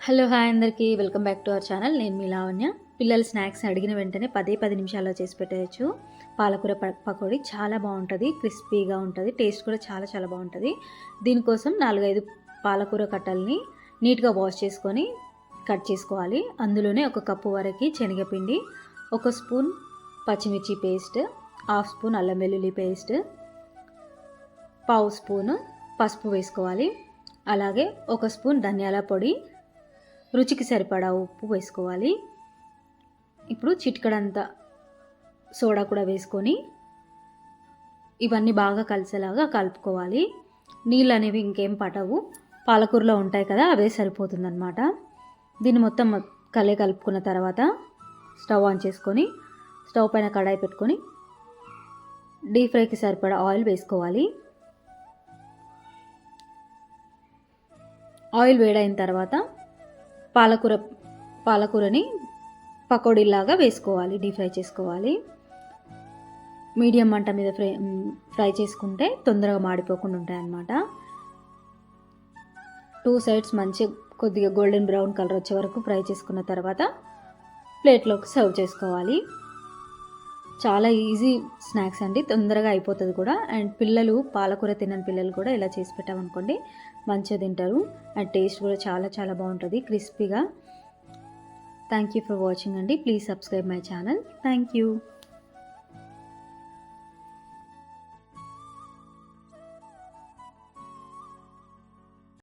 Hello hi అందరికీ welcome back to our channel. నేను మీ లావణ్య. పిల్లలు స్నాక్స్ అడిగిన వెంటనే 10 నిమిషాల్లో చేసి పెట్టేయచ్చు. పాలకూర పకోడీ చాలా బాగుంటుంది, క్రిస్పీగా ఉంటుంది, టేస్ట్ కూడా చాలా చాలా బాగుంటుంది. దీనికోసం 4-5 పాలకూర కట్టల్ని నీట్గా వాష్ చేసుకొని కట్ చేసుకోవాలి. అందులోనే 1 కప్పు వరకు శనగపిండి, 1 స్పూన్ పచ్చిమిర్చి పేస్ట్, 1/2 స్పూన్ అల్లం వెల్లుల్లి పేస్ట్, 1/2 స్పూను పసుపు వేసుకోవాలి. అలాగే 1 స్పూన్ ధనియాల పొడి, రుచికి సరిపడా ఉప్పు వేసుకోవాలి. ఇప్పుడు చిటికెడంత సోడా కూడా వేసుకొని ఇవన్నీ బాగా కలిసేలాగా కలుపుకోవాలి. నీళ్ళు అనేవి ఇంకేం పట్టవు, పాలకూరలో ఉంటాయి కదా, అవే సరిపోతుందన్నమాట. దీన్ని మొత్తం కలుపుకున్న తర్వాత స్టవ్ ఆన్ చేసుకొని స్టవ్ పైన కడాయి పెట్టుకొని డీప్ ఫ్రైకి సరిపడా ఆయిల్ వేసుకోవాలి. ఆయిల్ వేడైన తర్వాత పాలకూరని పకోడీలాగా వేసుకోవాలి, డీప్ ఫ్రై చేసుకోవాలి. మీడియం మంట మీద ఫ్రై చేసుకుంటే తొందరగా మాడిపోకుండా ఉంటాయి అన్నమాట. 2 సైడ్స్ కొద్దిగా గోల్డెన్ బ్రౌన్ కలర్ వచ్చే వరకు ఫ్రై చేసుకున్న తర్వాత ప్లేట్లోకి సర్వ్ చేసుకోవాలి. చాలా ఈజీ స్నాక్స్ అండి, తొందరగా అయిపోతుంది కూడా. అండ్ పాలకూర తినని పిల్లలు కూడా ఇలా చేసి పెట్టామనుకోండి మంచిగా తింటారు. అండ్ టేస్ట్ కూడా చాలా చాలా బాగుంటుంది, క్రిస్పీగా. థ్యాంక్ యూ ఫర్ వాచింగ్ అండి. Please subscribe my channel. Thank you.